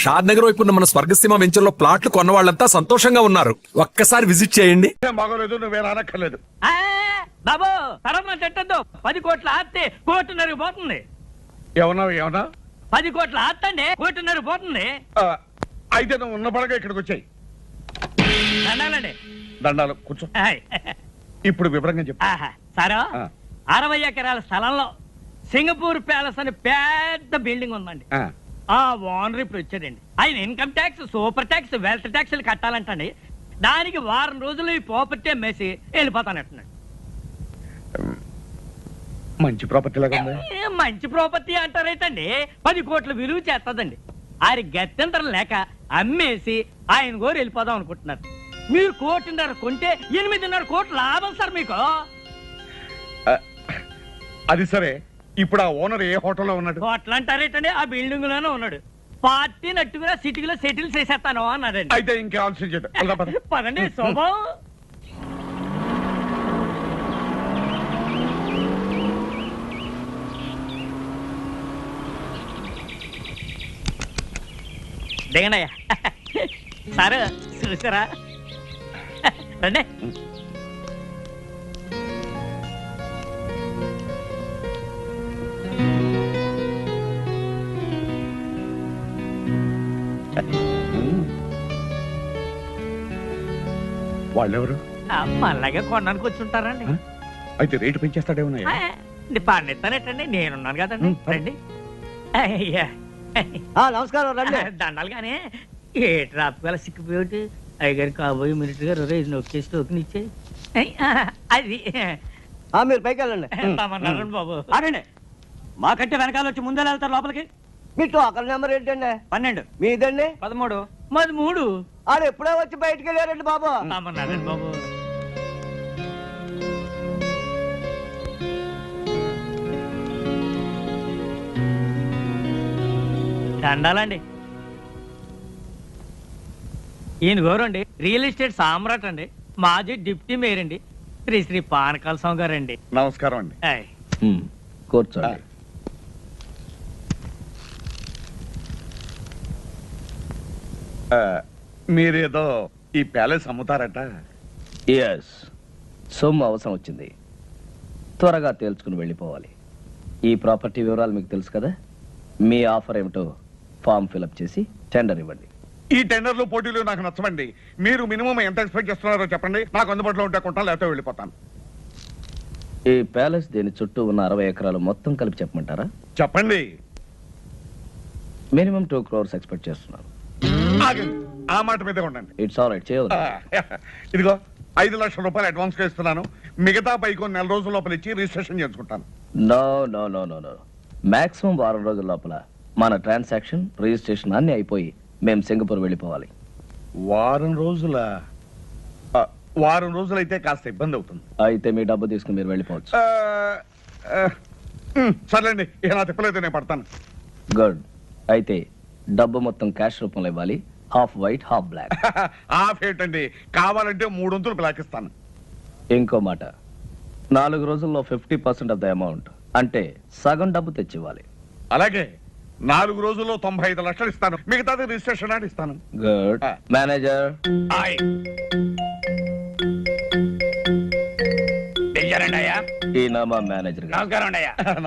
షాద్ నగర్ వైపు ఉన్న మన స్వర్గసీమ వెంచర్ లో ప్లాట్లు కొన్న వాళ్ళంతా సంతోషంగా ఉన్నారు. ఒక్కసారి విజిట్ చేయండి. బాగోలేదు, నువ్వేం అనక్కర్లేదు. బాబు తరమ చెట్టద్దు. 10 కోట్ల ఆస్తి కోటిన్నర పోతుంది. ఏమన్నా 10 కోట్ల ఆస్తి అండి కోటిన్నర పోతుంది. అయితే నువ్వు ఉన్న పడగా ఇక్కడికి వచ్చాయి. దండాలండి. దండాలు కూర్చో. ఇప్పుడు వివరంగా చెప్పు. సారా 60 ఎకరాల స్థలంలో సింగపూర్ ప్యాలెస్ అని పెద్ద బిల్డింగ్ ఉందండి. ఆ ఓనర్ ఇప్పుడు వచ్చాడండి. ఆయన income tax, super tax, wealth tax కట్టాలంటండి. దానికి వారం రోజులు ఈ ప్రాపర్టీ అమ్మేసి వెళ్ళిపోతానంటున్నాడు. మంచి ప్రాపర్టీ లాగా ఉంది. మంచి ప్రాపర్టీ అంటారైతండి 10 కోట్ల విలువ చేస్తుందండి. ఆయన గత్యంతరం లేక అమ్మేసి ఆయన గోరు వెళ్ళిపోదాం అనుకుంటున్నారు. మీరు 1.5 కోటి కొంటే 8.5 కోట్ల లాభం సార్ మీకు. అది సరే, ఇప్పుడు ఆ ఓనర్ ఏ హోటల్లో ఉన్నాడు? హోటల్ అంటారేటండి ఆ బిల్డింగ్ లోనే ఉన్నాడు. పార్టీ నట్టుగా సిటీలో సెటిల్ చేసేస్తాను అన్నాడండి. అయితే ఇంకే ఆలోచించదు. పదండి శోభం. దిగండియ్యా. సార్ చూసారా? రండి. వాళ్ళెవరు? మళ్ళాగే కొనడానికి వచ్చి ఉంటారండి. అయితే రేటు పెంచేస్తాడేమన్నా? పన్నెత్తానేటండి, నేనున్నాను కదండి. రండి. అయ్యా నమస్కారం. రండి. దండాలి కానీ ఏ ట్రాఫిక్ వల్ల సిక్కిపోయి అయ్యగారు కాబోయే మినిట్ గారు నొక్కేసి టోకెన్ ఇచ్చేయి. అది మీరు పైకి వెళ్ళండి. బాబు అనండి. మాకంటే వెనకాల వచ్చి ముందే వెళ్తారు లోపలికి. మీ టోకన్ నెంబర్ ఏంటండి? 12. మీదండి? 13. మాది 3. ఆడు ఎప్పుడో వచ్చి బయటికి వెళ్ళారండి బాబు. బాబు దండాలండి. ఈయన గోరండి రియల్ ఎస్టేట్ సామ్రాట్ అండి. మాజీ డిప్యూటీ మేయర్ అండి. శ్రీ పానకాల స్వామి గారండి. నమస్కారం అండి. కూర్చోండి. మీరేదో ఈ ప్యాలెస్ అమ్ముతారట? ఎస్, సొమ్ము అవసరం వచ్చింది, త్వరగా తేల్చుకుని వెళ్ళిపోవాలి. ఈ ప్రాపర్టీ వివరాలు మీకు తెలుసు కదా. మీ ఆఫర్ ఏమిటో ఫామ్ ఫిలప్ చేసి టెండర్ ఇవ్వండి. ఈ టెండర్లు పోటీలు నాకు నచ్చవండి. మీరు మినిమం ఎంత ఎక్స్పెక్ట్ చేస్తున్నారో చెప్పండి. నాకు అందుబాటులో ఉంటే కొంటాను, లేకపోతే వెళ్ళిపోతాను. ఈ ప్యాలెస్ దీని చుట్టూ ఉన్న 60 ఎకరాలు మొత్తం కలిపి చెప్పమంటారా? చెప్పండి. మినిమం 2 crores ఎక్స్పెక్ట్ చేస్తున్నాను. ఆగండి, ఆ మాట మీదే ఉండండి. ఇట్స్ ఆల్ రైట్, చేయదు. ఇదిగో 5 లక్షల రూపాయలు అడ్వాన్స్ గా ఇస్తున్నాను. మిగతా పైకి 4 రోజుల లోపల ఇచ్చి రిజిస్ట్రేషన్ చేసుకుంటాను. No no no no no, maximum 1 రోజుల లోపల మన ట్రాన్సాక్షన్, రిజిస్ట్రేషన్ అన్ని అయిపోయి మేము సింగపూర్ వెళ్ళిపోవాలి. వారం రోజులైతే కాస్త ఇబ్బంది అవుతుంది. అయితే మీ డబ్బు తీసుకుని మీరు వెళ్ళిపోవచ్చు. సర్లేండి, నా తిప్పలేదు, నేను పడతాను. గుడ్. అయితే డబ్బు మొత్తం క్యాష్ రూపంలో ఇవ్వాలి. Half white half black. Half ఏంటండి, కావాలంటే 3 వంతులు బ్లాక్ ఇస్తాను. ఇంకో మాట, 4 రోజుల్లో 50% ఆఫ్ ద అమౌంట్, అంటే సగం డబ్బు తెచ్చివ్వాలి. అలాగే 4 రోజుల్లో 95 లక్షలు ఇస్తాను. మిగతాది రిజిస్ట్రేషన్ అని ఇస్తాను. గుడ్. మేనేజర్. ఈయన మా మేనేజర్.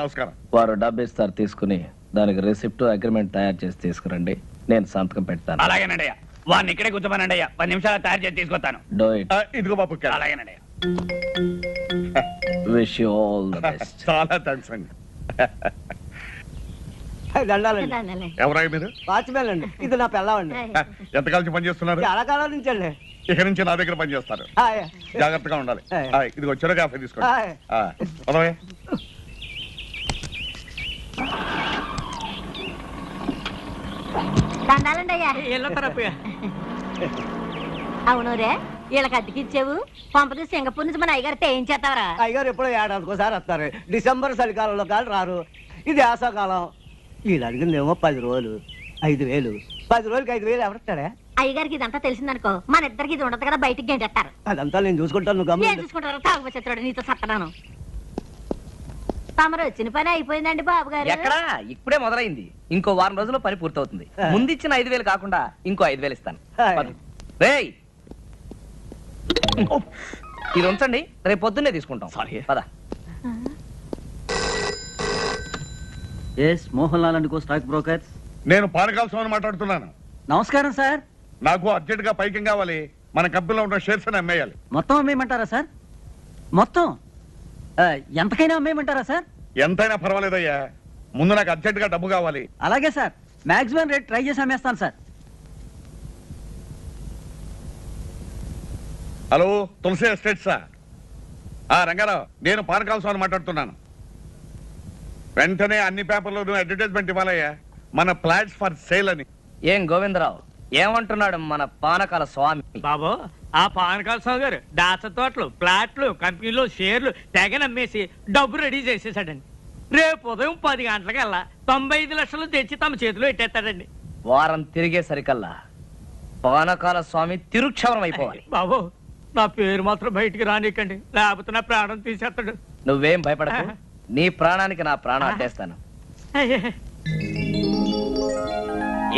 నమస్కారం. వారు డబ్బు ఇస్తారు, తీసుకుని దానికి రిసిప్ట్, అగ్రిమెంట్ తయారు చేసి తీసుకురండి. నేను సంతకం పెడతాను. అలాగేనండి. వాడిని ఇక్కడే కూర్చోమనండి. 10 నిమిషాలు తయారు చేసి తీసుకొస్తాను. Do it. ఇదిగో బాబు. అలాగేనండి. Wish you all the best. చాలా థ్యాంక్స్ అండి. దండాలండి. ఎవరాయి మీరు? వాచ్మెన్ అండి. ఇది నా పిల్లవండి. ఎంతకాలం పని చేస్తున్నారు? చాలా కాలం నుంచి అండి. ఇక నుంచి నా దగ్గర పని చేస్తారు. జాగ్రత్తగా ఉండాలి. ఇది వచ్చారో కాఫీ తీసుకోండి. అవును రే, వీళ్ళకి అద్దెకిచ్చావు. పంపది సింగపూర్ నుంచి మన అయ్యగారితో ఏం చేస్తావరా? అయ్యగారు ఎప్పుడో ఏడాదికోసారి వస్తారు. డిసెంబర్ చలికాలంలో కాదు రారు. ఇది వేసవకాలం. వీళ్ళు అడిగిందేమో 10 రోజులు 5,000. 10 రోజులకి 5,000 ఎవరిస్తాడా? అయ్యగారికి ఇదంతా తెలిసిందనుకో, మన ఇద్దరికి ఇది ఉండదు కదా, బయటికి గంటేస్తారు. అదంతా నేను చూసుకుంటాను. నేను చూసుకుంటారు. తాగుబోతుడు నీతో సత్తనాను. తమరు వచ్చిన పని అయిపోయిందండి బాబు గారు. ఎక్కడా ఇప్పుడే మొదలైంది. ఇంకో వారం రోజుల్లో పని పూర్తవుతుంది. ముందిచ్చిన 5,000 కాకుండా ఇంకో 5,000 ఇస్తాను. పద. రేయ్ ఇది ఉంచండి, రేపు పొద్దున్నే తీసుకుంటాం. పద. Mohan Lal and co stock brokers. నేను పానకాల స్వామిని మాట్లాడుతున్నాను. నమస్కారం సార్. నాకు అర్జెంట్ గా పైకి కావాలి. మన కంపెనీలో ఉన్న షేర్స్ అని అమ్మేయాలి. మొత్తం అమ్మేయమంటారా సార్? మొత్తం ఎంతకైనా అమ్మేయమంటారా సార్? ఎంతైనా పర్వాలేదయ్యా, ముందు నాకు అర్జెంట్ గా డబ్బు కావాలి. అలాగే సార్, మాక్సిమం రేట్ ట్రై చేసి అమ్మేస్తాను సార్. హలో, తులసి ఎస్టేట్సా? రంగారావు, నేను పానకాల స్వామిని మాట్లాడుతున్నాను. వెంటనే అన్ని పేపర్లోనూ అడ్వర్టైజ్మెంట్ ఇవ్వాలయ్యా, మన ఫ్లాట్స్ ఫర్ సేల్ అని. ఏం గోవిందరావు ఏమంటున్నాడు మన పానకాల స్వామి? బాబు, ఆ పానకాల స్వామి గారు దాస తోటలు, ప్లాట్లు, కంపెనీలో షేర్లు తెగనమ్మేసి డబ్బు రెడీ చేసేసాడండి. రేపు ఉదయం 10 గంటలకల్లా 95 లక్షలు తెచ్చి తమ చేతిలో పెట్టేస్తాడండి. వారం తిరిగేసరికల్లా పానకాల స్వామి తిరుక్షవరం అయిపోవాలి. బాబు, నా పేరు మాత్రం బయటికి రానికండి, లేకపోతే నా ప్రాణం తీసేస్తాడు. నువ్వేం భయపడకు, నీ ప్రాణానికి నా ప్రాణం అడ్డేస్తాను.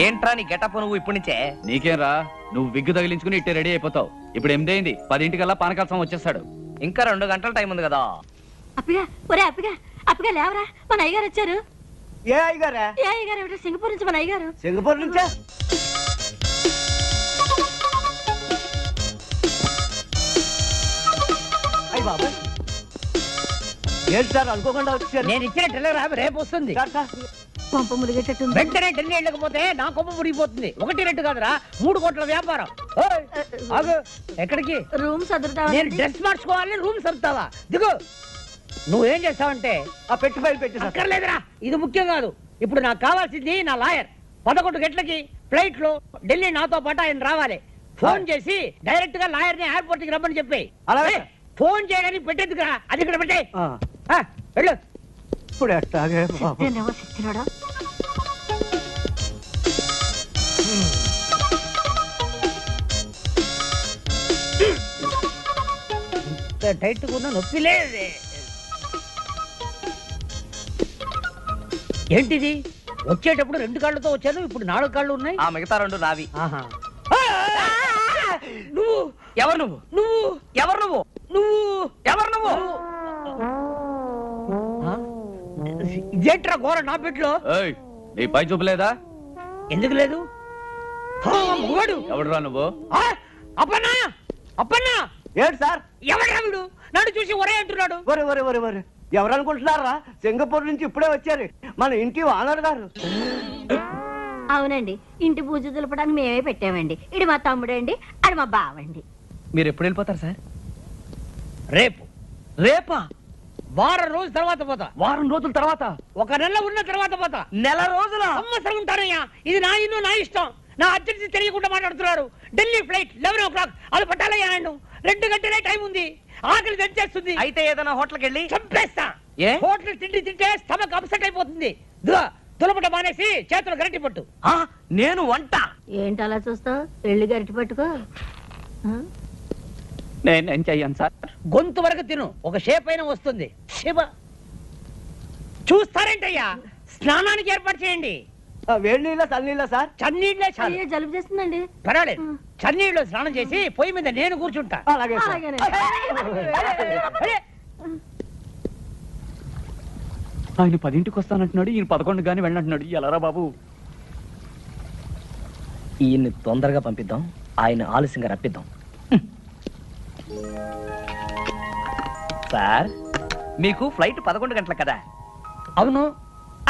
ఏంట్రా నీ గెటప్ నువ్వు ఇప్పటి నుంచే? నీకేం రా, నువ్వు విగ్గు తగిలించుకుని ఇట్టే రెడీ అయిపోతావు. ఇప్పుడు 8 అయింది, 10 పానకాల స్వామి వచ్చేస్తాడు. ఇంకా 2 గంటల టైం ఉంది కదా. అప్పిగా, ఒరే అప్పిగా, అప్పిగా లేవరా, మన అయ్యగారు వచ్చారు. ఏ అయ్యగారా? ఏ అయ్యగారు ఏమిటో, సింగపూర్ నుంచి మన అయ్యగారు. సింగపూర్ నుంచా? అయ్య బాబాయ్, ఏంటి సార్ అనుకోకుండా వచ్చారు? నేను ఇచ్చిన టెలిగ్రామ్ రేపు వస్తుంది. సార్, సార్, పంప ములిగేటట్టుంది. వెంటనే ఢిల్లీ వెళ్ళకపోతే నా కొమ్మ మురిగిపోతుంది. 1 2 కాదురా, 3 కోట్ల వ్యాపారం. ఓయ్, ఆగు. ఎక్కడికి? రూమ్ సదురుతా నేను డ్రెస్ మార్చుకోవాలి, రూమ్ సర్దుతావా? దిగు. నువ్వేం చేస్తావంటే ఆ పెట్టి ఫైల్ పెట్టి సార్. అక్కర్లేదురా, ఇది ముఖ్యం కాదు. ఇప్పుడు నాకు కావాల్సింది నా లాయర్. 11 గంటలకి ఫ్లైట్ లో ఢిల్లీ నాతో పాటు ఆయన రావాలి. ఫోన్ చేసి డైరెక్ట్ గా లాయర్ ని ఎయిర్పోర్ట్ కి రమ్మని చెప్పి. అలాగే. ఫోన్ చేయడానికి పెట్టేందుకురా, అది ఇక్కడ పెట్టే. ఆ, వెళ్ళు. ఇప్పుడు ఎట్టాగే బాబు? నేనేమో సచ్చినాడా. టైట్ ఉన్న నొప్పి లేదే. ఏంటిది? వచ్చేటప్పుడు 2 కాళ్ళతో వచ్చాను, ఇప్పుడు 4 కాళ్ళు ఉన్నాయి. ఆ మిగతా 2 నావి. ఆహా. నువ్వు ఎవరు నువ్వు? నువ్వు ఎవరు నువ్వు? నువ్వు ఎవరు నువ్వు? ఇదేంట్రా ఘోర నా పెట్లో? ఏయ్, నీ పై చూపలేదా? ఎందుకు లేదు? మూడు. ఎవడురా నువ్వు? అప్పన్నా, అప్పన్నా, ఏంటి సార్? ఎవడా వీడు? నన్ను చూసి ఒరే అంటున్నాడు. ఒరే ఒరే ఒరే ఒరే, ఎవరు అనుకుంటున్నారా? సింగపూర్ నుంచి ఇప్పుడే వచ్చారు మన ఇంటి ఓనర్ గారు. అవునండి, ఇంటి పూజ దులపడానికి మేమే పెట్టామండి. ఇది మా తమ్ముడండి, అది మా బావండి. మీరు ఎప్పుడు వెళ్ళిపోతారు సార్? రేపు. రేపా? వారం రోజుల తర్వాత పోతా. వారం రోజుల తర్వాత? 1 నెల ఉన్న తర్వాత పోతా. నెల రోజుల? సంవత్సరం ఉంటానయ్యా. ఇది నా ఇల్లు, నా ఇష్టం. నా అర్జెన్సీ తెలియకుండా మాట్లాడుతున్నారు. Delhi flight 11 o'clock. అది పట్టాలయ్యా నన్ను. 2 గంటలే టైం ఉంది. ఆకలి తెచ్చేస్తుంది. అయితే ఏదైనా హోటల్కి వెళ్ళి చంపేస్తా. ఏ? హోటల్ తిండి తింటే స్టమక్ అప్సెట్ అయిపోతుంది. తులపట మానేసి చేతులు గరిటి పట్టు. నేను వంట. ఏంటి అలా చూస్తావు? వెళ్ళి గరిటి పట్టుకో. నేనేం చెయ్యను సార్. గొంతు వరకు తిను, ఒక షేప్ అయినా వస్తుంది. శివ, చూస్తారేంటయ్యా? స్నానానికి ఏర్పాటు చేయండి. వేడి నీళ్ళ చల్లనీళ్ళ సార్? చన్నీళ్ళే చాలు. అయ్యో, జలుబు చేస్తుందండి. పర్వాలేదు, చన్నీళ్ళు స్నానం చేసి పొయ్యి మీద నేను కూర్చుంటా. అలాగే సార్. అలాగేనండి. అరే, ఆయన 10ంటికి వస్తానంటున్నాడు, ఈయన 11 గానీ వెళ్ళంటున్నాడు. ఎలారా బాబు? ఈయన్ని తొందరగా పంపిద్దాం, ఆయన ఆలస్యంగా రప్పిద్దాం. సార్, మీకు ఫ్లైట్ 11 గంటలకు కదా? అవును.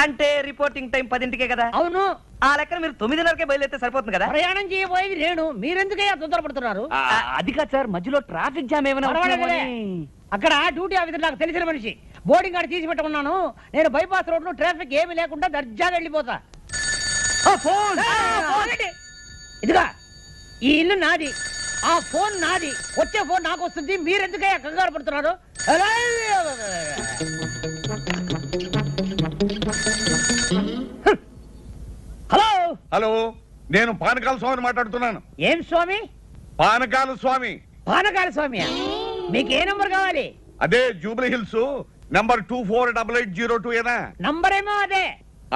అంటే రిపోర్టింగ్ టైం 10ంటికే కదా? అవును. ఆ లెక్కన మీరు 9:30కే బయలుదేరితే సరిపోతుంది కదా? ప్రయాణం చేయబోయేది నేను, మీరెందుకయ్యా తొందరపడుతున్నారు? అది కాదు సార్, మధ్యలో ట్రాఫిక్ జామ్ ఏమైనా పర్వాలేదులే. అక్కడ డ్యూటీ ఆఫీసర్ నాకు తెలిసిన మనిషి, బోర్డింగ్ కార్డు తీసి పెట్టుకున్నాను. నేను బైపాస్ రోడ్ లో ట్రాఫిక్ ఏమీ లేకుండా దర్జాగా వెళ్ళిపోతా. ఇదిగా, ఈ ఇల్లు నాది, ఆ ఫోన్ నాది. వచ్చే ఫోన్ నాకు వస్తుంది. మీరెందుకయ్యా కంగారు పడుతున్నారు? హలో. హలో, నేను పానకాల స్వామిని మాట్లాడుతున్నాను. ఏం స్వామి? పానకాల స్వామి. పానకాల స్వామి. మీకు ఏ నంబర్ కావాలి? అదే జూబ్లీ హిల్స్ నంబర్ 248802 ఏనా? నంబర్ ఏమో అదే.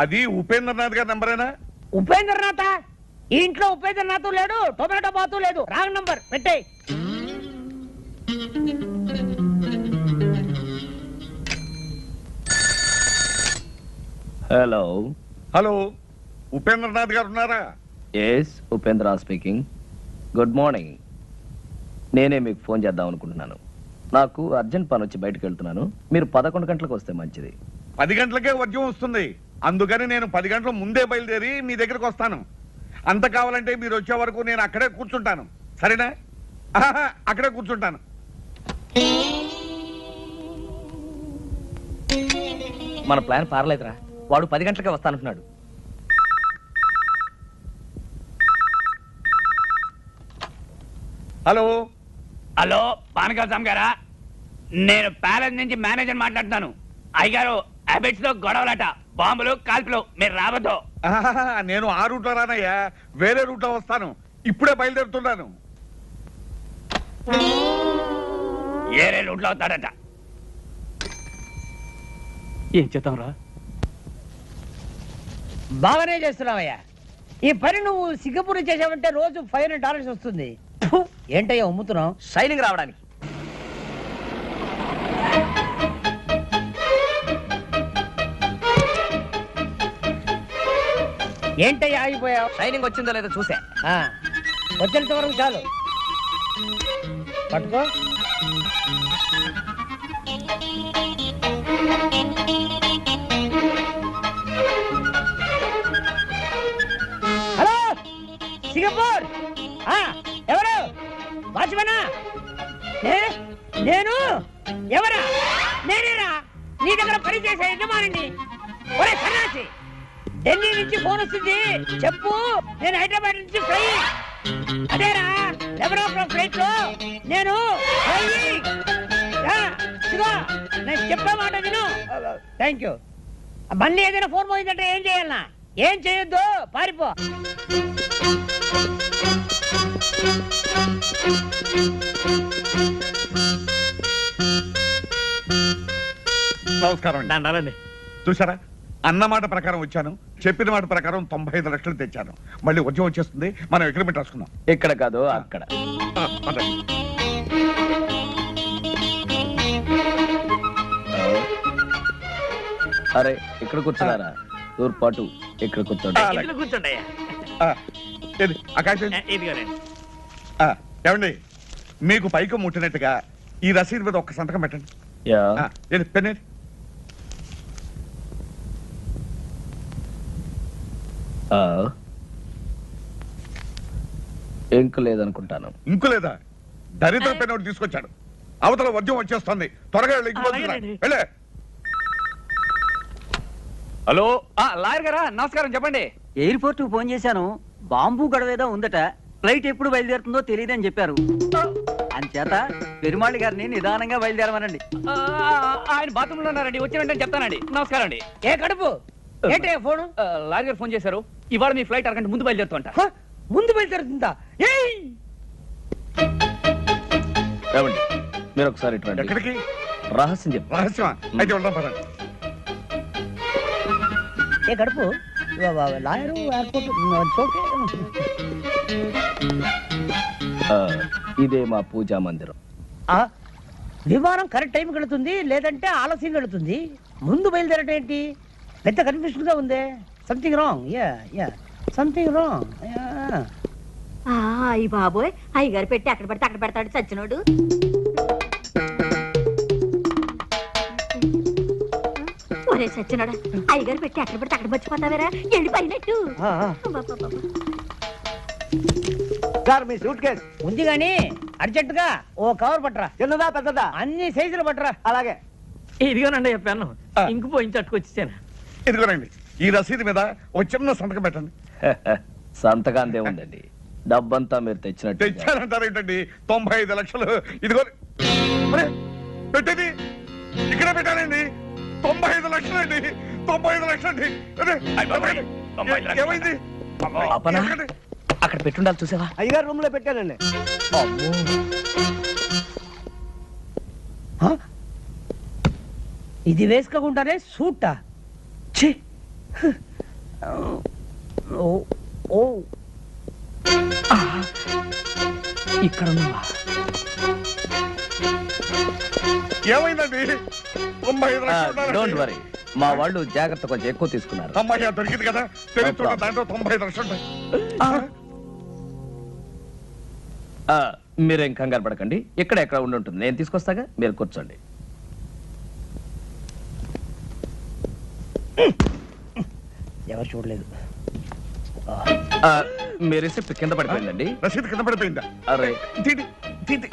అది ఉపేంద్రనాథ్ గారి నంబరేనా? ఉపేంద్రనాథ్ ఈ ఇంట్లో ఉపేంద్రనాథ్ లేడు, టొమాటో బాతు లేదు. రాంగ్ నంబర్ పెట్టే. హలో, హలో, ఉపేంద్రనాథ్ గారు ఉన్నారా? Yes Upendra speaking. Good morning. నేనే మీకు ఫోన్ చేద్దాం అనుకుంటున్నాను. నాకు అర్జెంట్ పని వచ్చి బయటకు వెళ్తున్నాను. మీరు 11 గంటలకు వస్తే మంచిది. 10 గంటలకే వర్జం వస్తుంది. అందుకని నేను 10 గంటల ముందే బయలుదేరి మీ దగ్గరకు వస్తాను. అంత కావాలంటే మీరు వచ్చే వరకు నేను అక్కడే కూర్చుంటాను. సరేనా? ఆహా, అక్కడే కూర్చుంటాను. మన ప్లాన్ పారలేదురా. వాడు 10 గంటలకే వస్తానంటున్నాడు. హలో, హలో పానకాల స్వామి గారా, నేను ప్యాలెస్ నుంచి మేనేజర్ మాట్లాడుతున్నాను. అయ్యగారు హ్యాబిట్స్ లో గొడవలట, బాంబులు కాల్పులు, మీరు రావద్దు. ఆహా, నేను ఆ రూట్లో రానయ్యా, వేరే రూట్లో వస్తాను. ఇప్పుడే బయలుదేరుతున్నాను. ఏరే రూట్లో అవుతాడట. ఏం చేద్దాం రా? బాగానే చేస్తున్నావయ్యా. ఈ పని నువ్వు సింగపూర్ చేసావంటే రోజు $500 వస్తుంది. ఫు, ఏంటయ్యా అమ్ముతున్నావు? షైనింగ్ రావడానికి. ఏంటయ్యా ఆగిపోయావు? షైనింగ్ వచ్చిందో లేదో చూసా. వచ్చేంత వరకు చాలు. పట్టుకో. హలో సింగపూర్, ఎవరు? వాచ్మనా? నేను ఎవరా? నేనేరా నీ దగ్గర పనిచేసే యజమానిని. ఒరే సన్నాసి, ఢిల్లీ నుంచి ఫోన్ వస్తుంది, చెప్పు. నేను హైదరాబాద్ నుంచి ఫ్లై. అదేరా ఎవరో ఫ్లైట్ లో నేను నేను చెప్పే మాట విను. Thank you. మళ్ళీ ఏదైనా ఫోన్ పోయిందంటే ఏం చేయాలన్నా? ఏం చేయొద్దు, పారిపో. నమస్కారం అండి. దండాలండి. చూసారా, అన్నమాట ప్రకారం వచ్చాను, చెప్పిన మాట ప్రకారం 95 లక్షలు తెచ్చాను. మళ్ళీ వర్జం వచ్చేస్తుంది, మనం అగ్రిమెంట్ రాసుకుందాం. ఇక్కడ కాదు అక్కడ. పదండి. అరే ఇక్కడ కూర్చున్నారా? తూర్పాటు ఇక్కడ కూర్చోండి. ఇంట్లో కూర్చోండి అయ్యా. ఏది, ఆ కాగితం ఏది? ఇదిగోనండి. ఏమండి, మీకు పైకి ముట్టినట్టుగా ఈ రసీదు మీద ఒక్క సంతకం పెట్టండి. యా. ఏది, పెన్ ఏది? ఇంకు లేదనుకుంటాను. ఇంకు లేదా? దరిద్ర పెన్ ఒకటి తీసుకొచ్చాడు. అవతల వర్జం వచ్చేస్తుంది, త్వరగా వెళ్ళి ఇంటికి వస్తున్నా. అలాగేనండి. వెళ్ళే. హలో లాయర్ గారా, నమస్కారం. చెప్పండి. ఎయిర్పోర్ట్ కు ఫోన్ చేశాను. బాంబు గొడవేదో ఉందట. ఫ్లైట్ ఎప్పుడు బయలుదేరుతుందో తెలియదని చెప్పారు. అంచేత పెరుమాళి గారిని నిదానంగా బయలుదేరమనండి. ఆయన బాత్రూమ్ లో ఉన్నారండి, వచ్చి వెంటనే చెప్తానండి. నమస్కారం అండి. ఏ కడుపు ఏంటే ఫోను? లాయర్ గారు ఫోన్ చేశారు. ఇవాళ మీ ఫ్లైట్ అరగంట ముందు బయలుదేరుతుంట. ముందు బయలుదేరుతుందా? ఏయ్! ఏమండి, మీరు ఒకసారి ఇటు రండి. ఎక్కడికి? రహస్యం చెప్పు. రహస్యమా? అయితే వెళ్దాం పదండి. ఏ కడుపు లాయరు ఎయిర్పోర్ట్ ఓకే. ఇదే మా పూజా మందిరం. విమానం కరెక్ట్ టైంకి వెళుతుంది, లేదంటే ఆలస్యంగా వెళుతుంది. ముందు బయలుదేరటం ఏంటి? పెద్ద కన్ఫ్యూషన్ గా ఉంది. Something wrong. Yeah something wrong. అయ్యి బాబోయ్, అయ్యగారు పెట్టి అక్కడ పడితే అక్కడ పెడతాడు చచ్చినోడు. ఒరే చచ్చినోడా, అయ్యగారు పెట్టి అక్కడ పడితే అక్కడ మర్చిపోతావేరా? వెళ్ళిపోయినట్టు. సార్ మీ సూట్ కేస్ ఉంది గాని అర్జెంట్ గా ఓ కవర్ పట్టరా. చిన్నదా పెద్దదా? అన్ని సైజులు పట్టరా. అలాగే. ఇదిగోనండి చెప్పాను. ఇంకు పోయించి అట్టుకొచ్చాను. ఇదిగోనండి, ఈ రసీదు మీద ఒక చిన్న సంతకం పెట్టండి. సంతకాంతే ఉందండి. డబ్బంతా మీరు తెచ్చినట్టు. తెచ్చారంటారు ఏంటండి? 95 లక్షలు. ఇదిగో పెట్టేది ఇక్కడ పెట్టానండి. 95 లక్షలు అండి. 95 లక్షలు అండి. ఏమైంది? అపనా? అక్కడ పెట్టుండాలి, చూసావా? అయ్యగారు రూమ్ లో పెట్టానండి. ఇది వేసుకోకుండానే సూటా ఛీ ఓ ఓ ఆ, ఇక్కడ ఉన్నావా? ఏమైందండి 95 లక్షలు డోంట్ వరీ, మా వాళ్ళు జాగ్రత్త కొంచెం ఎక్కువ తీసుకున్నారు. అమ్మాయి దొరికింది కదా తెలుసు, దాంట్లో 95 లక్షలు ఉంటాయి. మీరేం కంగారు పడకండి, ఇక్కడ ఎక్కడ ఉండి ఉంటుంది, నేను తీసుకొస్తాగా, మీరు కూర్చోండి. ఎవరు చూడలేదు. మీ రిసిప్ట్ కింద పడిపోయిందండి. రసీదు కింద పడిపోయిందా? అరే తీటి తీటి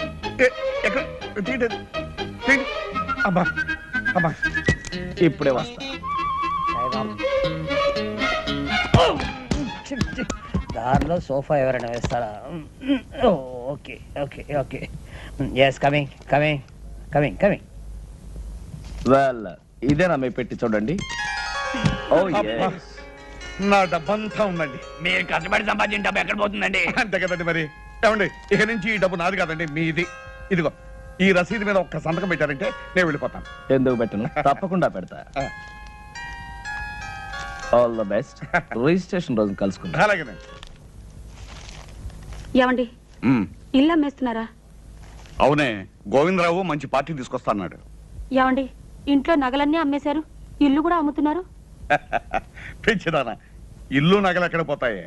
ఎక్కడ తీటి తీటి అబ్బా అబ్బా ఇప్పుడే వస్తా. దారిలో సోఫా ఎవరైనా వేస్తారా? Okay okay okay yes coming coming coming coming. Well, ఇదేనా మీ పెట్టి చూడండి. ఓ అబ్బా. నా డబ్బంతా ఉందండి. మీరు కష్టపడి సంపాదించిన డబ్బు ఎక్కడ పోతుందండి? అంతే కదండి మరి. ఏమండి, ఇక నుంచి ఈ డబ్బు నాది కాదండి, మీది. ఇదిగో ఈ రసీదు మీద ఒక్క సంతకం పెట్టారంటే నేను వెళ్ళిపోతాను. ఎందుకు పెట్టను, తప్పకుండా పెడతా. All the best. రిజిస్ట్రేషన్ రోజు కలుసుకుంటా. అలాగేనండి. ఏమండి ఇల్లు అమ్మేస్తున్నారా? అవునే, గోవిందరావు మంచి పార్టీ తీసుకొస్తా అన్నాడు. ఏమండి ఇంట్లో నగలన్నీ అమ్మేశారు, ఇల్లు కూడా అమ్ముతున్నారు. పెంచిదానా, ఇల్లు నగలు ఎక్కడ పోతాయే?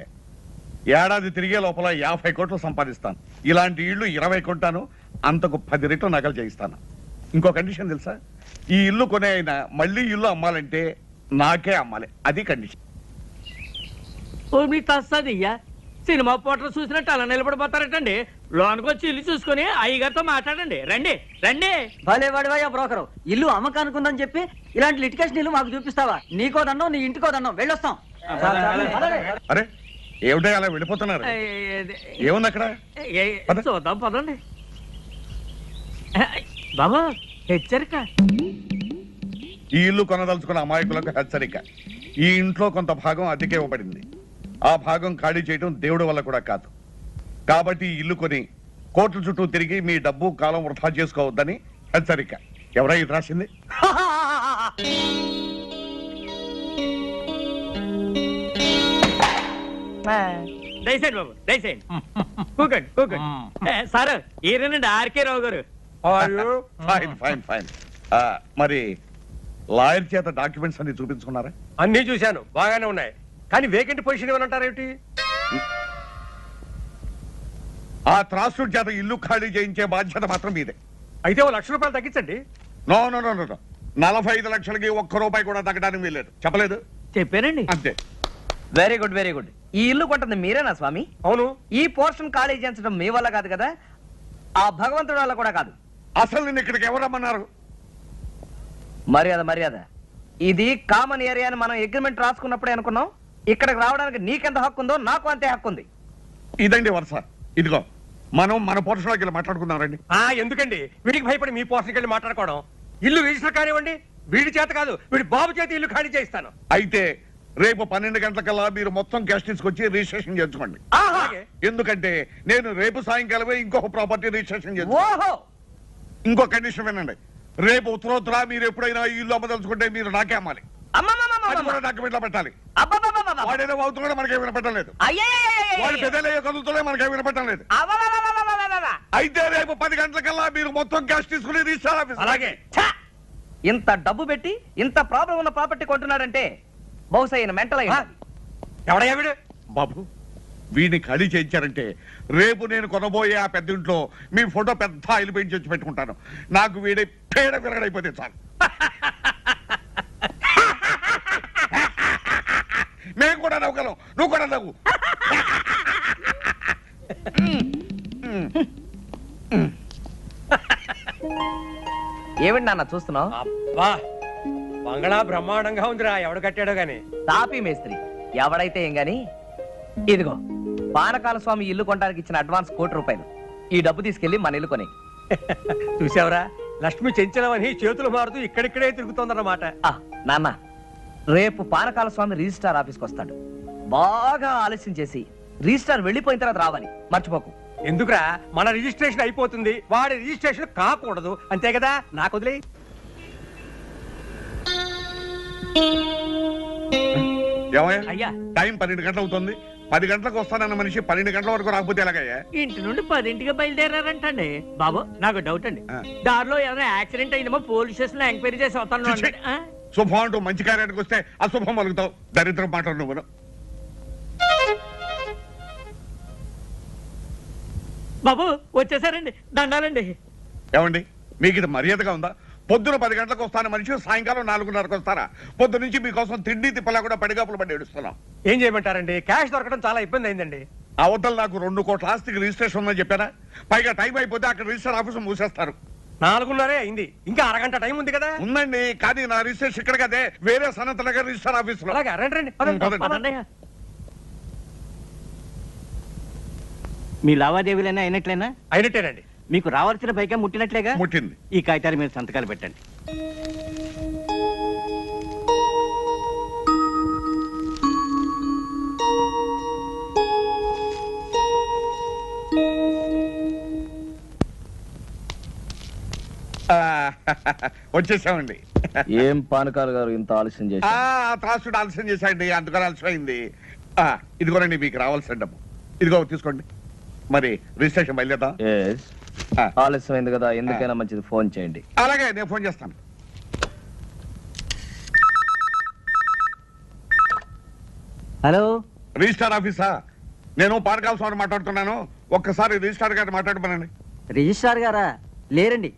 ఏడాది తిరిగే లోపల 50 కోట్లు సంపాదిస్తాను. ఇలాంటి ఇల్లు 20 కొంటాను, అంతకు 10 రెట్లు నగలు చేయిస్తాను. ఇంకో కండిషన్ తెలుసా? ఈ ఇల్లు కొనే అయినా మళ్ళీ ఇల్లు అమ్మాలంటే నాకే అమ్మాలి, అది కండిషన్. ఓ మీ తస్సదియ్యా, సినిమా పోటర్ చూసినట్టు అలా నిలబడిపోతారటండి. లోనికి వచ్చి ఇల్లు చూసుకుని అయ్యగారితో మాట్లాడండి. రండి రండి. భలే వాడివయ్యా బ్రోకరు, ఇల్లు అమ్మకానుకుందని చెప్పి ఇలాంటి లిటికేషన్ ఇల్లు మాకు చూపిస్తావా? నీకో దండం, నీ ఇంటికో దండం, వెళ్ళొస్తాం. అరే ఏమిటో అలా వెళ్ళిపోతున్నారు? ఏముంది అక్కడ? పద. చూద్దాం పదండి. బాబు హెచ్చరిక, ఈ ఇల్లు కొనదలుచుకున్న అమాయకులకు హెచ్చరిక. ఈ ఇంట్లో కొంత భాగం అద్దెకే ఇవ్వబడింది. ఆ భాగం ఖాళీ చేయడం దేవుడి వల్ల కూడా కాదు. కాబట్టి ఈ ఇల్లు కొని కోట్ల చుట్టూ తిరిగి మీ డబ్బు కాలం వృధా చేసుకోవద్దని హెచ్చరిక. ఎవరై ఇది రాసింది? దయచేయండి బాబు దయచేయండి. కూకండి కూకండి. సార్ ఈయనండి ఆర్కే రావు గారు. Fine fine fine. మరి లాయర్ చేత డాక్యుమెంట్స్ అన్ని చూపించుకున్నారా? అన్నీ చూశాను, బాగానే ఉన్నాయి. కానీ వేకెంట్ పొజిషన్ ఏమనంటారేమిటి? ఆ త్రాసుడి చేత ఇల్లు ఖాళీ చేయించే బాధ్యత మాత్రం మీదే. అయితే ఓ ₹1,00,000 తగ్గించండి. నో నో నో నో 45 లక్షలకి ₹1 కూడా తగ్గడానికి వీల్లేదు. చెప్పలేదు? చెప్పానండి. అంతే. Very good very good. ఈ ఇల్లు కొంటుంది మీరేనా స్వామి? అవును. ఈ పోర్షన్ ఖాళీ చేయించడం మీ వల్ల కాదు కదా, ఆ భగవంతుడి వల్ల కూడా కాదు. అసలు నేను ఇక్కడికి ఎవరు రమ్మన్నారు? మర్యాద మర్యాద. ఇది కామన్ ఏరియా అని మనం అగ్రిమెంట్ రాసుకున్నప్పుడే అనుకున్నాం. ఇక్కడికి రావడానికి నీకెంత హక్కు ఉందో నాకు అంతే హక్కు ఉంది. ఇదండి వరుస. ఇదిగో మనం మన పోర్షన్లోకి వెళ్ళి మాట్లాడుకుందాం రండి. ఎందుకండి వీడికి భయపడి మీ పోర్షన్కి వెళ్ళి మాట్లాడుకోవడం? ఇల్లు రిజిస్టర్ కానివ్వండి, వీడి చేత కాదు, వీడి బాబు చేత ఇల్లు ఖాళీ చేయిస్తాను. అయితే రేపు 12 గంటలకల్లా మీరు మొత్తం క్యాష్ తీసుకొచ్చి రిజిస్ట్రేషన్ చేసుకోండి. ఎందుకంటే నేను రేపు సాయంకాలమే ఇంకొక ప్రాపర్టీ రిజిస్ట్రేషన్ చేస్తాను. ఓహో, ఇంకో కండిషన్ వినండి. రేపు ఉత్తరోత్తర మీరు ఎప్పుడైనా ఈ ఇల్లు అమ్మదలుచుకుంటే మీరు నాకే అమ్మాలి. అది కూడా డాక్యుమెంట్లో పెట్టాలి. వాడేదో అవుతున్నాడో మనకేం వినపడటం లేదు. వాడు పెద్దలయ్యే కదులుతూనే మనకేం వినపడటం లేదు. అయితే రేపు 10 గంటలకల్లా మీరు మొత్తం క్యాష్ తీసుకుని రిజిస్టర్ ఆఫీస్. అలాగే. ఇంత డబ్బు పెట్టి ఇంత ప్రాబ్లం ఉన్న ప్రాపర్టీ కొంటున్నాడంటే బహుశా ఈయన మెంటల్ అయ్యి ఉండాలి. ఎవడయ్యా వీడు? బాబు, వీడిని ఖాళీ చేయించారంటే రేపు నేను కొనబోయే ఆ పెద్ద ఇంట్లో మీ ఫోటో పెద్ద ఆయిల్ పెయింట్ చేసి పెట్టుకుంటాను. నాకు వీడి పేడ విరగడైపోతే చాలు. మేము కూడా నవ్వుగలం, నువ్వు కూడా నవ్వు. ఏమిటి నాన్న చూస్తున్నావు? అబ్బా, బంగళా బ్రహ్మాండంగా ఉందిరా. ఎవడు కట్టాడో గాని. తాపీ మేస్త్రి ఎవడైతే ఏం గాని. ఇదిగో పానకాల స్వామి ఇల్లు కొనడానికి ఇచ్చిన అడ్వాన్స్ ₹1,00,00,000. ఈ డబ్బు తీసుకెళ్లి మన ఇల్లు కొని. చూసావరా, లక్ష్మి చెంచలమని చేతులు మారుతూ ఇక్కడిక్కడే తిరుగుతోందన్నమాట. నాన్న, రేపు పానకాల స్వామి రిజిస్ట్రార్ ఆఫీస్కి వస్తాడు. బాగా ఆలస్యం చేసి రిజిస్ట్రార్ వెళ్ళిపోయిన తర్వాత రావాలి, మర్చిపోకు. ఎందుకురా, మన రిజిస్ట్రేషన్ అయిపోతుంది, వాడి రిజిస్ట్రేషన్ కాకూడదు, అంతే కదా. నాకు వదిలే. ఏమయ్యా అయ్యా. టైం 12 గంటలు అవుతుంది. 10 గంటలకు వస్తానన్న మనిషి 12 గంటల వరకు రాకపోతే ఎలాగయ్యా? ఇంటి నుండి 10ంటికి బయలుదేరారంటండి. బాబు నాకు డౌట్ అండి, దారిలో ఏదైనా యాక్సిడెంట్ అయిందేమో పోలీస్ స్టేషన్ లో ఎంక్వైరీ చేసి వస్తాను చిచ్చి. శుభం అంటూ మంచి కార్యానికి వస్తే అశుభం పలుకుతావు. దరిద్రం మాటలు నువ్వు. బాబు వచ్చేసారండి, దండాలండి. ఏమండి మీకు ఇది మర్యాదగా ఉందా? పొద్దున 10 గంటలకు వస్తాను మనిషి సాయంకాలం 4:30కు వస్తారా? పొద్దు నుంచి మీకోసం తిండి తిప్పలా కూడా పడిగాపులు పడి ఏడుస్తున్నాం. ఏం చేయమంటారండి, క్యాష్ దొరకడం చాలా ఇబ్బంది అయిందండి. అవతల నాకు 2 కోట్ల ఆస్తికి రిజిస్ట్రేషన్ ఉందని చెప్పారా? పైగా టైం అయిపోతే అక్కడ రిజిస్టర్ ఆఫీసు మూసేస్తారు. 4:30 అయింది, ఇంకా అరగంట టైం ఉంది కదా. ఉందండి, కానీ నా రిజిస్ట్రేషన్ ఇక్కడ కదే, వేరే సనత్ నగర్ రిజిస్టర్ ఆఫీసులో. అలాగే రండి రండి, పదండి. పదండి. మీ లావాదేవీలైనా అయినట్లేనా? అయినట్టేనండి. మీకు రావాల్సిన పైగా ముట్టినట్లేగా? ముట్టింది. ఈ కాగితాలు మీరు సంతకాలు పెట్టండి. వచ్చేసామండి. ఏం పానకాలు గారు ఇంత ఆలస్యం చేసి త్రాసుడు ఆలస్యం చేశాయండి, అందుకని ఆలస్యమైంది. ఇదిగోనండి మీకు రావాల్సిన డబ్బు. ఇదిగో తీసుకోండి. మరి రిజిస్ట్రేషన్ బయలుదేద్దాం. ఆలస్యమైంది కదా, ఎందుకైనా మంచిది ఫోన్ చేయండి. అలాగే నేను ఫోన్ చేస్తాను. హలో, రిజిస్టార్ ఆఫీసా? నేను పానకాల స్వామి మాట్లాడుతున్నాను. ఒక్కసారి రిజిస్టార్ గారిని మాట్లాడమనండి. రిజిస్ట్రార్ గారా? లేరండి,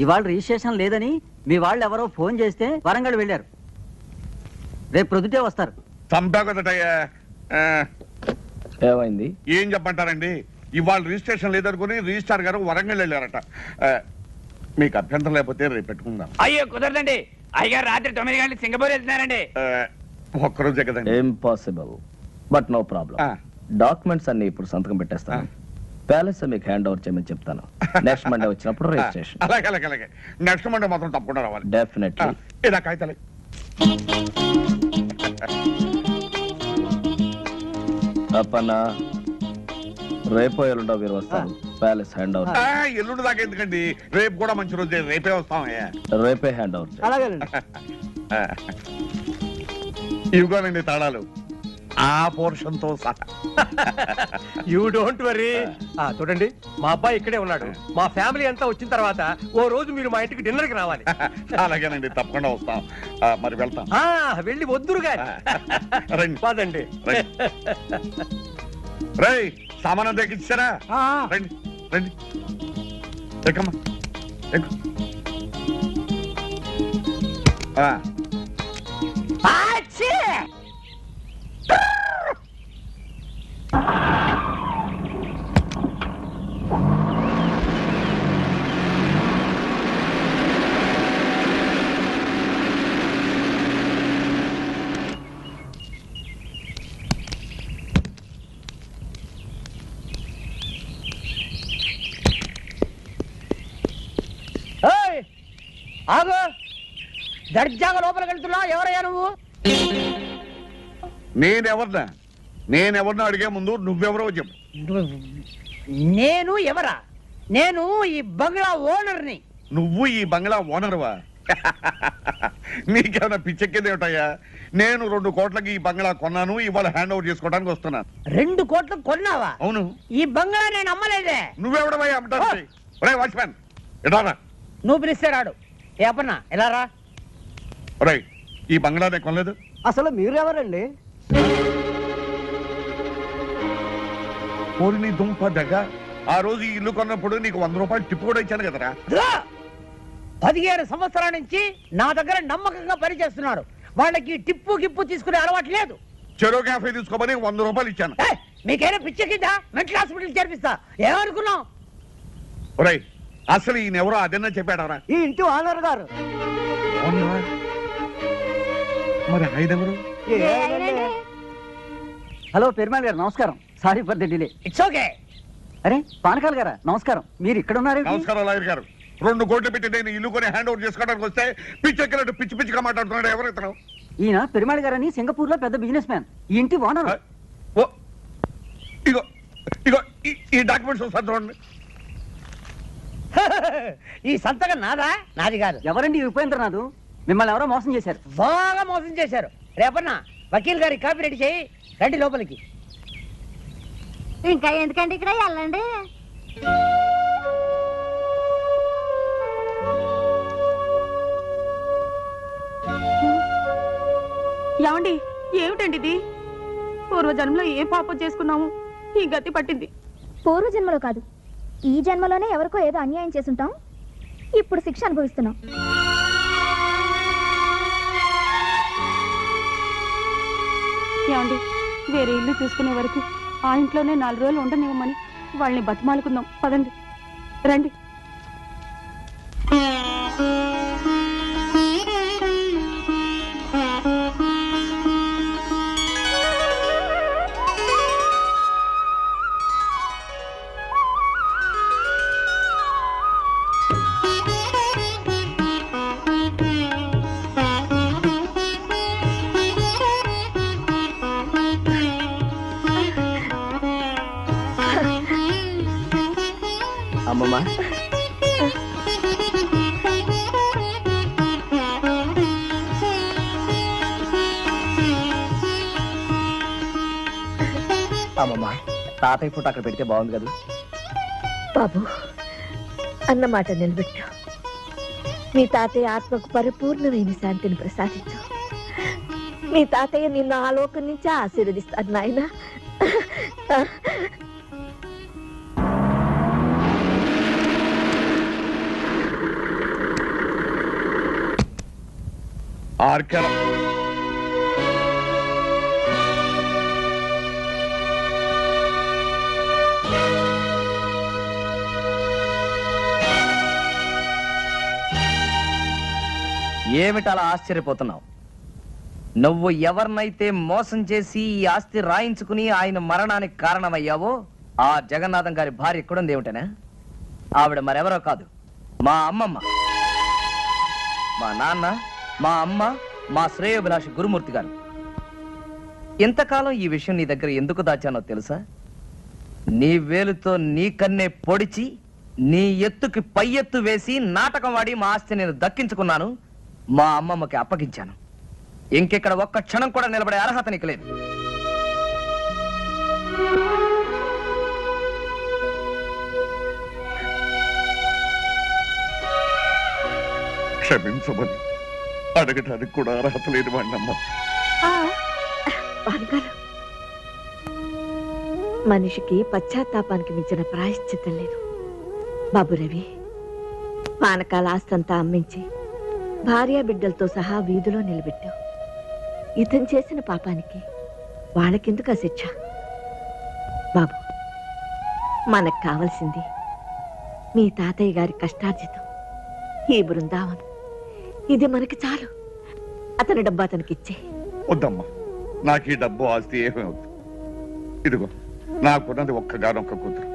ఇవాళ రిజిస్ట్రేషన్ లేదని మీ వాళ్ళు ఎవరో ఫోన్ చేస్తే వరంగల్ వెళ్ళారు. రేపు ప్రొద్దుటే వస్తారు. చంపా కదటయ్యా. ఏమైంది? ఏం చెప్పంటారండి, ఇవాళ రిజిస్ట్రేషన్ లేదనుకుని రిజిస్టార్ గారు వరంగల్ వెళ్ళారట. మీకు అభ్యంతరం లేకపోతే రేపు పెట్టుకుందాం. అయ్యో కుదరదండి, అయ్యగారు రాత్రి 9 గంటలకు సింగపూర్ వెళ్తున్నారండి. ఒక్కరోజే కదండి. Impossible, but no problem. Documents అన్ని ఇప్పుడు సంతకం పెట్టేస్తాను. ప్యాలెస్ మీకు హ్యాండ్ ఓవర్ చేయమని చెప్తాను. నెక్స్ట్ మండే వచ్చినప్పుడు రిజిస్ట్రేషన్. అలాగే అలాగే అలాగే. నెక్స్ట్ మండే మాత్రం తప్పకుండా రావాలి. డెఫినెట్లీ. ఇలా కాగితాలే. అప్పన్న రేపో ఎల్లుండో మీరు వస్తారు. Palace hand over. ఎల్లుండి దాకా ఎందుకండి, రేపు కూడా మంచి రోజే, రేపే వస్తామయ్యా. రేపే హ్యాండ్ ఓవర్. అలాగేనండి. ఇవిగోనండి తాళాలు, ఆ పోర్షన్ తో సహా. You don't worry. చూడండి, మా అబ్బాయి ఇక్కడే ఉన్నాడు. మా ఫ్యామిలీ అంతా వచ్చిన తర్వాత ఓ రోజు మీరు మా ఇంటికి డిన్నర్ కి రావాలి. అలాగేనండి, తప్పకుండా వస్తాం. మరి వెళ్తాం. వెళ్ళి వద్దురుగా రండి పదండి. రై సామానం తెచ్చిచ్చారా? రండి రండి, ఎక్కమ్మా ఎక్కు. ఆగు, దర్జాగా లోపలికి వెళ్తున్నా. ఎవరయ్యా నువ్వు? నేనెవరినో అడిగే ముందు నువ్వెవరో చెప్పు. నేను ఎవరా? నేను ఈ బంగ్లా ఓనర్ని. నువ్వు ఈ బంగ్లా ఓనర్వా? నీకేమైనా పిచ్చెక్కేదేమిటయ్యా? నేను 2 కోట్లకి ఈ బంగ్లా కొన్నాను, ఇవాళ హ్యాండ్ ఓవర్ చేసుకోవడానికి వస్తున్నాను. 2 కోట్లు కొన్నావా? అవును. ఈ బంగ్లా నేను అమ్మలేదే. నువ్వెవడవయ్యా అమ్మటానికి? ఒరే వాచ్మ్యాన్, ఎడారా? నువ్వు పిలిస్తే రాడు. ఏ అప్పన్నా ఎలా రా? ఒరే, ఈ బంగ్లా నేను కొనలేదు. అసలు మీరెవరండి? పోరి నీ దుంప దగ్గ. ఆ రోజు ఈ ఇల్లు కొన్నప్పుడు నీకు 100 రూపాయలు టిప్పు కూడా ఇచ్చాను కదరా. 17 సంవత్సరాల నుంచి నా దగ్గర నమ్మకంగా పనిచేస్తున్నాడు. వాళ్ళకి టిప్పు గిప్పు తీసుకునే అలవాటు లేదు. చెరో క్యాఫే తీసుకోమని 100 రూపాయలు ఇచ్చాను. మీకైనా పిచ్చెక్కిందా? Mental hospital చేర్పిస్తా. ఏమనుకున్నావు? ఒరేయ్, అసలు ఈయన ఎవరో అదన్నా చెప్పాడవరా? ఈ ఇంటి ఓనర్ గారు. మరి ఆయన ఎవరు? హలో పెరుమాళ్ గారు, నమస్కారం. Sorry for the delay. It's okay. అరే పానకాల్ గారా, నమస్కారం. మీరు ఇక్కడ ఉన్నారు? నమస్కారం లాయర్ గారు. 2 కోట్లు పెట్టి నేను ఇల్లు కొని హ్యాండ్ ఓవర్ చేసుకోవడానికి వస్తే పిచ్చెక్కినట్టు పిచ్చి పిచ్చిగా మాట్లాడుతున్నాడు. ఎవరు ఇతను? ఈయన పెరుమాళ్ గారని సింగపూర్ లో పెద్ద బిజినెస్ మ్యాన్. ఈ ఇంటి ఓనర్. ఓ, ఇగో ఇగో ఈ డాక్యుమెంట్స్ ఒకసారి చూడండి. ఈ సంతకం నాదా? నాది కాదు. ఎవరండి ఉపేంద్రనాథ్? మిమ్మల్ని ఎవరో మోసం చేశారు. బాగా మోసం చేశారు. రేపన్నా వకీల్ గారి కాపీ రెడీ చేయి, రండి లోపలికి. ఇంకా ఎందుకండి ఇక్కడ వెళ్ళండి. ఏమండి, ఏమిటండి ఇది? పూర్వజన్మలో ఏ పాపం చేసుకున్నాము ఈ గతి పట్టింది. పూర్వజన్మలో కాదు, ఈ జన్మలోనే ఎవరికో ఏదో అన్యాయం చేసుంటాం, ఇప్పుడు శిక్ష అనుభవిస్తున్నాం. ఏమండి, వేరే ఇల్లు చూసుకునే వరకు ఆ ఇంట్లోనే 4 రోజులు ఉండనివ్వమని వాళ్ళని బతిమాలుకుందాం. పదండి, రండి. అమ్మమ్మ, అమ్మమ్మ, తాతయ్య ఫోటో అక్కడ పెడితే బాగుంది కదా. బాబు, అన్నమాట నిలబెట్టు. మీ తాతయ్య ఆత్మకు పరిపూర్ణమైన శాంతిని ప్రసాదించు. మీ తాతయ్య నిన్ను ఆలోకం నుంచి ఆశీర్వదిస్తాడు నాయన. ఆర్కరం ఏమిటలా ఆశ్చర్యపోతున్నావు? నువ్వు ఎవరినైతే మోసం చేసి ఈ ఆస్తి రాయించుకుని ఆయన మరణానికి కారణమయ్యావో ఆ జగన్నాథం గారి భార్య ఎక్కడుంది ఏమిటనా? ఆవిడ మరెవరో కాదు, మా అమ్మమ్మ. మా నాన్న, మా అమ్మ, మా శ్రేయోభిలాషి గురుమూర్తి గారు. ఇంతకాలం ఈ విషయం నీ దగ్గర ఎందుకు దాచానో తెలుసా? నీ వేలుతో నీ కన్నే పొడిచి నీ ఎత్తుకి పై ఎత్తు వేసి నాటకం వాడి మా ఆస్తి నేను దక్కించుకున్నాను, మా అమ్మమ్మకి అప్పగించాను. ఇంకెక్కడ ఒక్క క్షణం కూడా నిలబడే అర్హత నీకు లేదు. క్షమించమని అడగటానికి కూడా అర్హత లేని వాడినమ్మా. మనిషికి పశ్చాత్తాపానికి మించిన ప్రాయశ్చిత్తం లేదు బాబు రవి. పానకాల ఆస్తంతా అమ్మించి భార్య బిడ్డలతో సహా వీధిలో నిలబెట్టావు. ఇతను చేసిన పాపానికి వాళ్ళకెందుకు ఆ శిక్ష? బాబు, మనకు కావలసింది మీ తాతయ్య గారి కష్టార్జితం, ఈ బృందావనం. ఇది మనకి చాలు. అతని డబ్బు అతనికి ఇచ్చే. వద్దమ్మా, నాకు ఈ డబ్బు ఆస్తి ఏమీ వద్దు. ఇదిగో నాకున్నది ఒక్కగానొక్క కూతురు.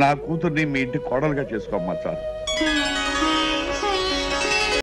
నా కూతుర్ని మీ ఇంటి కోడలుగా చేసుకోమ్మా చాలు.